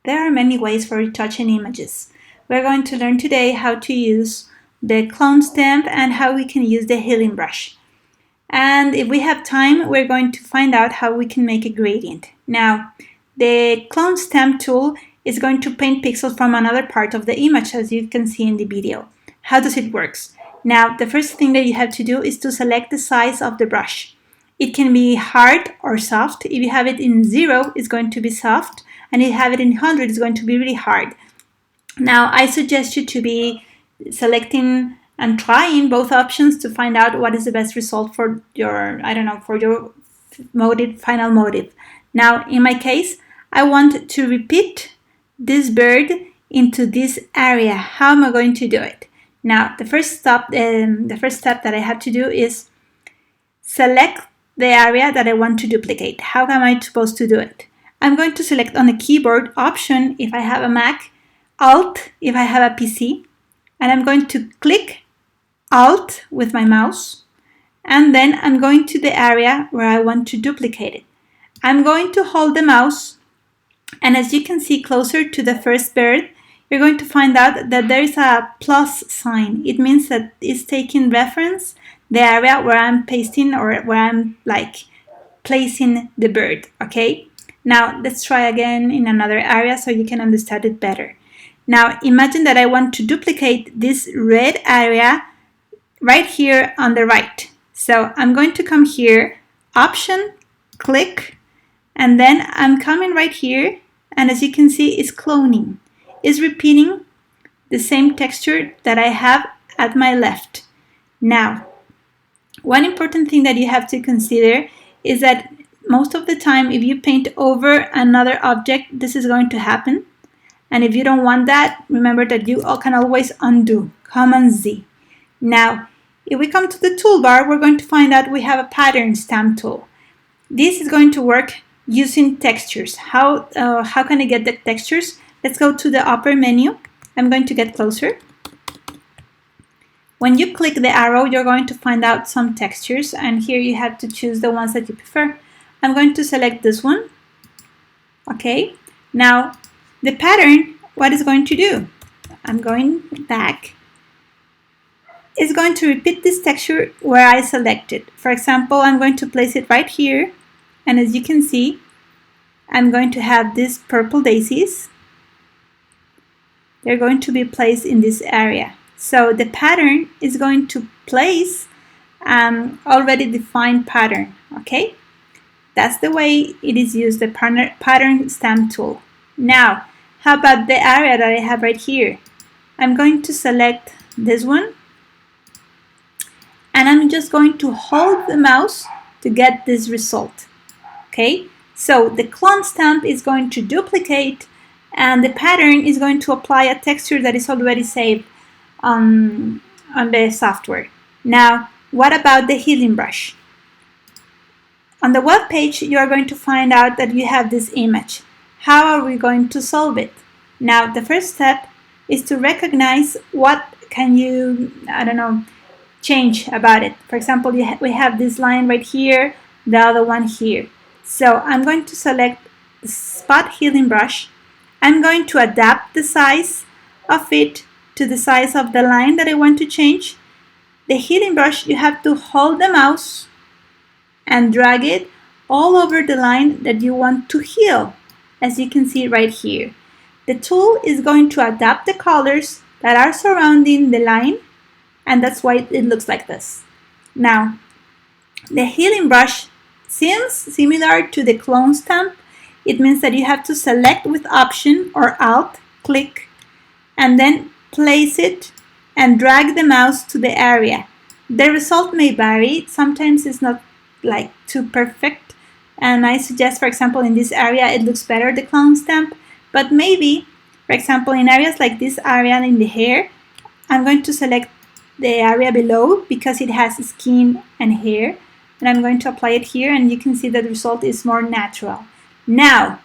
There are many ways for retouching images. We're going to learn today how to use the clone stamp and how we can use the healing brush. And if we have time, we're going to find out how we can make a gradient. Now, the clone stamp tool is going to paint pixels from another part of the image, as you can see in the video. How does it work? Now, the first thing that you have to do is to select the size of the brush. It can be hard or soft. If you have it in 0, it's going to be soft, and if you have it in 100, it's going to be really hard. Now, I suggest you to be selecting and trying both options to find out what is the best result for your, for your motive, final motive. Now, in my case, I want to repeat this bird into this area. How am I going to do it? Now, the first step that I have to do is select the area that I want to duplicate. How am I supposed to do it? I'm going to select on the keyboard Option if I have a Mac, Alt if I have a PC, and I'm going to click Alt with my mouse, and then I'm going to the area where I want to duplicate it. I'm going to hold the mouse, and as you can see closer to the first bird, you're going to find out that there is a plus sign. It means that it's taking reference the area where I'm pasting or where I'm placing the bird, okay? Now let's try again in another area so you can understand it better. Now imagine that I want to duplicate this red area right here on the right. So I'm going to come here, Option, click, and then I'm coming right here, and as you can see, it's cloning. It's repeating the same texture that I have at my left. Now, one important thing that you have to consider is that most of the time, if you paint over another object, this is going to happen. And if you don't want that, remember that you can always undo, Command Z. Now, if we come to the toolbar, we're going to find out we have a pattern stamp tool. This is going to work using textures. How can I get the textures? Let's go to the upper menu. I'm going to get closer. When you click the arrow, you're going to find out some textures, and here you have to choose the ones that you prefer. I'm going to select this one. Okay, now the pattern, what is going to do? I'm going back. It's going to repeat this texture where I selected. For example, I'm going to place it right here, and as you can see, I'm going to have these purple daisies. They're going to be placed in this area. So the pattern is going to place already defined pattern, okay? That's the way it is used, the pattern stamp tool. Now, how about the area that I have right here? I'm going to select this one, and I'm just going to hold the mouse to get this result, okay? So the clone stamp is going to duplicate, and the pattern is going to apply a texture that is already saved on the software. Now, what about the healing brush? On the web page, you are going to find out that you have this image. How are we going to solve it? Now, the first step is to recognize what can you, change about it. For example, we have this line right here, the other one here. So I'm going to select the spot healing brush. I'm going to adapt the size of it to the size of the line that I want to change. The healing brush, you have to hold the mouse and drag it all over the line that you want to heal, as you can see right here. The tool is going to adapt the colors that are surrounding the line, and that's why it looks like this. Now, the healing brush seems similar to the clone stamp. It means that you have to select with Option or Alt, click, and then place it and drag the mouse to the area. The result may vary. Sometimes it's not too perfect, and I suggest, for example, in this area it looks better, the clone stamp, but maybe, for example, in areas like this area in the hair, I'm going to select the area below because it has skin and hair, and I'm going to apply it here, and you can see that the result is more natural. Now,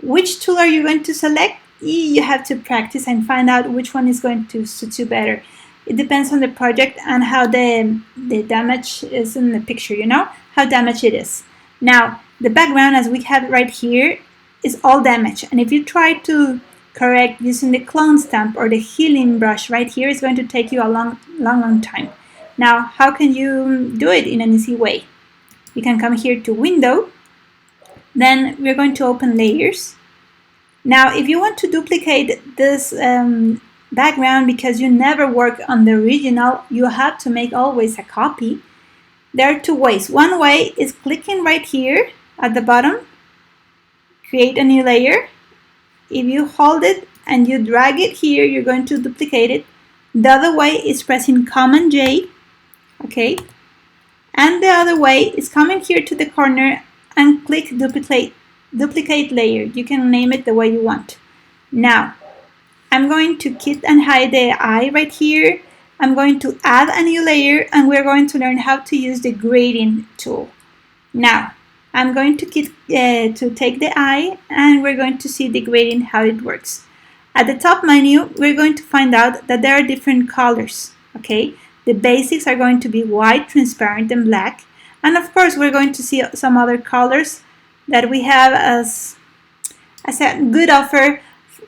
which tool are you going to select? You have to practice and find out which one is going to suit you better. It depends on the project and how the damage is in the picture, how damaged it is. Now, the background, as we have right here, is all damaged. And if you try to correct using the clone stamp or the healing brush right here, it's going to take you a long time. Now, how can you do it in an easy way? You can come here to Window, then we're going to open Layers. Now, if you want to duplicate this background because you never work on the original, you have to make always a copy. There are two ways. One way is clicking right here at the bottom, create a new layer. If you hold it and you drag it here, you're going to duplicate it. The other way is pressing Command J, okay? And the other way is coming here to the corner and click duplicate layer. You can name it the way you want. Now, I'm going to kit and hide the eye right here. I'm going to add a new layer, and we're going to learn how to use the grading tool. Now, I'm going to take the eye, and we're going to see the grading, how it works. At the top menu, we're going to find out that there are different colors, okay? The basics are going to be white, transparent, and black. And of course, we're going to see some other colors that we have as a good offer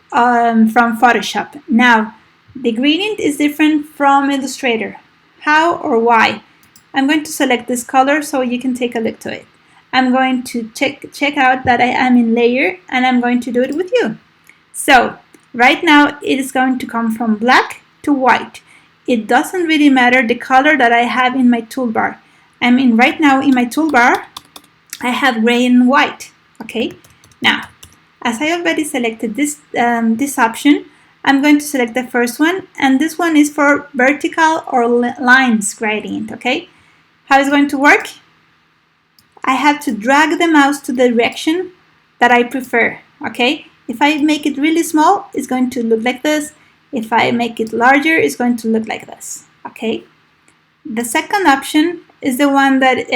from Photoshop. Now, the gradient is different from Illustrator. How or why? I'm going to select this color so you can take a look to it. I'm going to check out that I am in layer, and I'm going to do it with you. So right now it is going to come from black to white. It doesn't really matter the color that I have in my toolbar. Right now in my toolbar, I have gray and white. Okay. Now, as I already selected this option, I'm going to select the first one, and this one is for vertical or lines gradient. Okay. How is it going to work? I have to drag the mouse to the direction that I prefer. Okay. If I make it really small, it's going to look like this. If I make it larger, it's going to look like this. Okay. The second option is the one that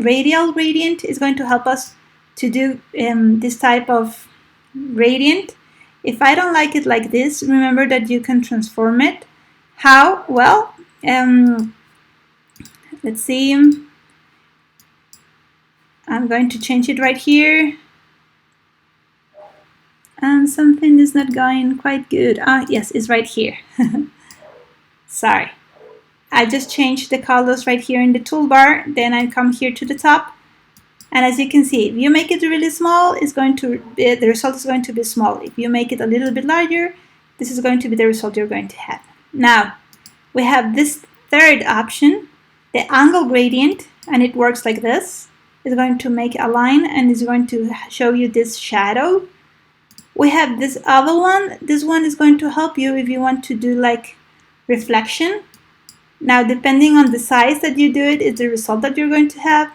radial gradient is going to help us to do this type of gradient. If I don't like it like this, remember that you can transform it. How? Well, let's see. I'm going to change it right here. And something is not going quite good. Yes, it's right here. Sorry. I just changed the colors right here in the toolbar. Then I come here to the top. And as you can see, if you make it really small, the result is going to be small. If you make it a little bit larger, this is going to be the result you're going to have. Now, we have this third option, the angle gradient, and it works like this. It's going to make a line, and it's going to show you this shadow. We have this other one. This one is going to help you if you want to do like reflection. Now, depending on the size that you do it, is the result that you're going to have.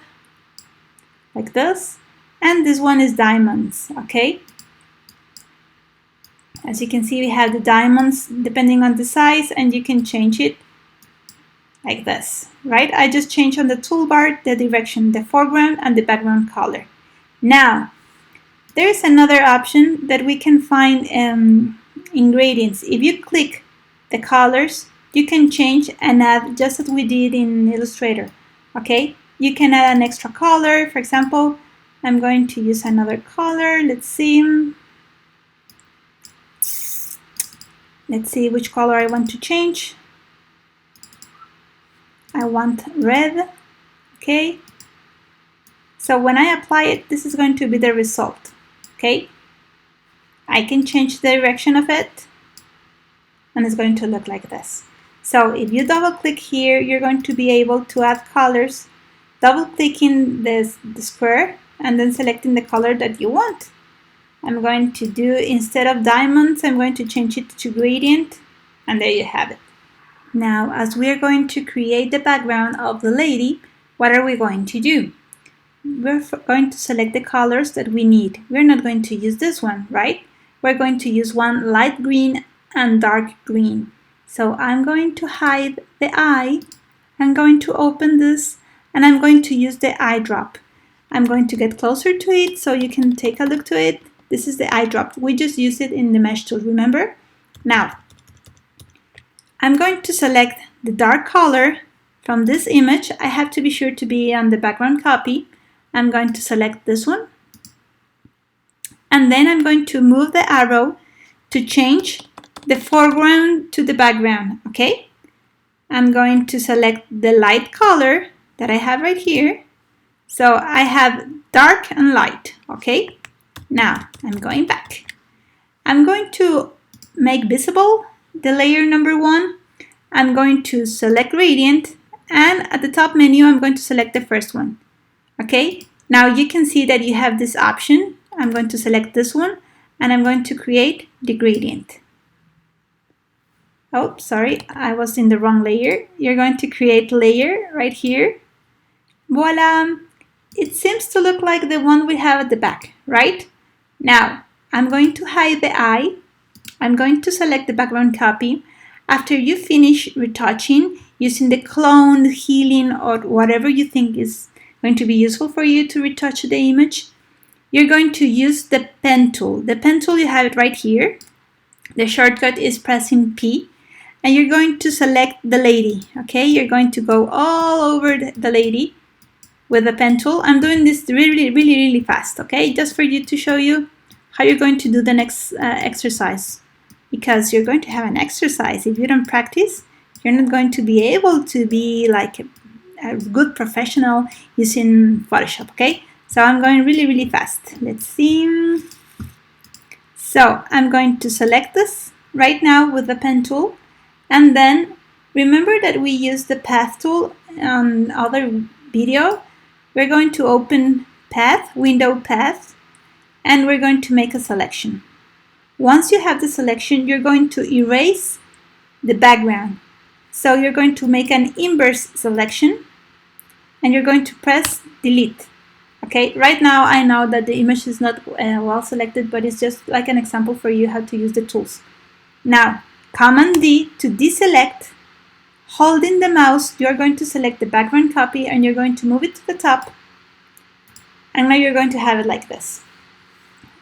Like this. And this one is diamonds, okay? As you can see, we have the diamonds depending on the size, and you can change it like this, right? I just changed on the toolbar the direction, the foreground and the background color. Now, there is another option that we can find in gradients. If you click the colors, you can change and add just as we did in Illustrator, okay? You can add an extra color. For example, I'm going to use another color. Let's see. Let's see which color I want to change. I want red, okay? So when I apply it, this is going to be the result, okay? I can change the direction of it, and it's going to look like this. So if you double click here, you're going to be able to add colors, double clicking the square, and then selecting the color that you want. I'm going to do, instead of diamonds, I'm going to change it to gradient, and there you have it. Now, as we are going to create the background of the lady, what are we going to do? We're going to select the colors that we need. We're not going to use this one, right? We're going to use one light green and dark green. So I'm going to hide the eye. I'm going to open this, and I'm going to use the eyedrop. I'm going to get closer to it so you can take a look to it. This is the eyedrop. We just used it in the mesh tool, remember? Now, I'm going to select the dark color from this image. I have to be sure to be on the background copy. I'm going to select this one. And then I'm going to move the arrow to change the foreground to the background, okay? I'm going to select the light color that I have right here. So I have dark and light, okay? Now I'm going back. I'm going to make visible the layer number 1. I'm going to select gradient, and at the top menu I'm going to select the first one, okay? Now you can see that you have this option. I'm going to select this one and I'm going to create the gradient. Oh, sorry, I was in the wrong layer. You're going to create layer right here. Voila! It seems to look like the one we have at the back, right? Now, I'm going to hide the eye. I'm going to select the background copy. After you finish retouching using the clone, healing, or whatever you think is going to be useful for you to retouch the image, you're going to use the pen tool. The pen tool, you have it right here. The shortcut is pressing P. And you're going to select the lady, okay? You're going to go all over the lady with the pen tool. I'm doing this really fast, okay? Just for you to show you how you're going to do the next exercise. Because you're going to have an exercise. If you don't practice, you're not going to be able to be like a good professional using Photoshop, okay? So I'm going really fast. Let's see. So I'm going to select this right now with the pen tool. And then remember that we used the path tool on other video. We're going to open path, window path, and we're going to make a selection. Once you have the selection, you're going to erase the background. So you're going to make an inverse selection and you're going to press delete. Okay, right now I know that the image is not well selected, but it's just like an example for you how to use the tools. Now, Command D to deselect. Holding the mouse, you're going to select the background copy and you're going to move it to the top. And now you're going to have it like this.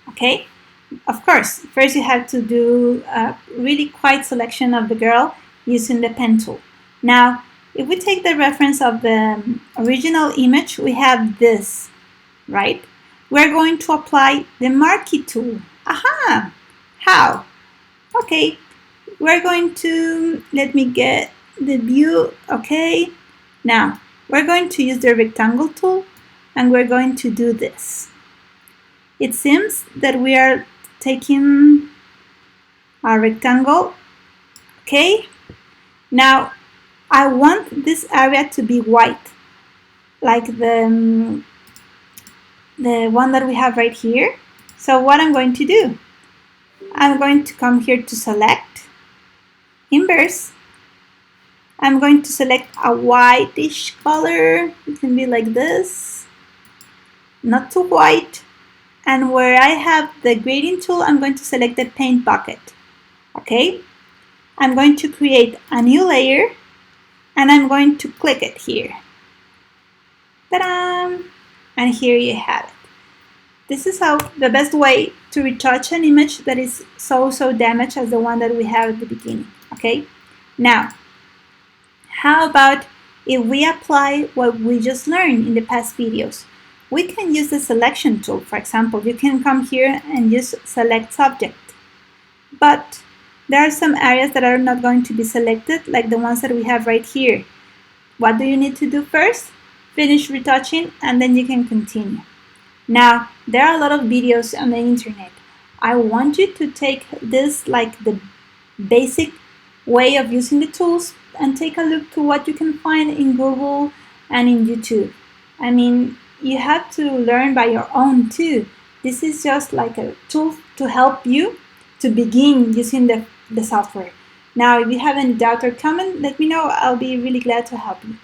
Okay? Of course, first you have to do a really quiet selection of the girl using the pen tool. Now, if we take the reference of the original image, we have this, right? We're going to apply the marquee tool. Aha! How? Okay. We're going to, let me get the view, okay? Now, we're going to use the rectangle tool and we're going to do this. It seems that we are taking our rectangle, okay? Now, I want this area to be white, like the one that we have right here. So what I'm going to do, I'm going to come here to select, inverse. I'm going to select a whitish color. It can be like this, not too white. And where I have the gradient tool, I'm going to select the paint bucket. Okay, I'm going to create a new layer and I'm going to click it here. Ta-da! And here you have it. This is how the best way to retouch an image that is so damaged as the one that we have at the beginning. Okay, now how about if we apply what we just learned in the past videos? We can use the selection tool. For example, you can come here and just select subject, but there are some areas that are not going to be selected, like the ones that we have right here. What do you need to do first? Finish retouching and then you can continue. Now, there are a lot of videos on the internet. I want you to take this like the basic way of using the tools and take a look to what you can find in Google and in YouTube. I mean, you have to learn by your own too. This is just like a tool to help you to begin using the software. Now, if you have any doubt or comment, let me know. I'll be really glad to help you.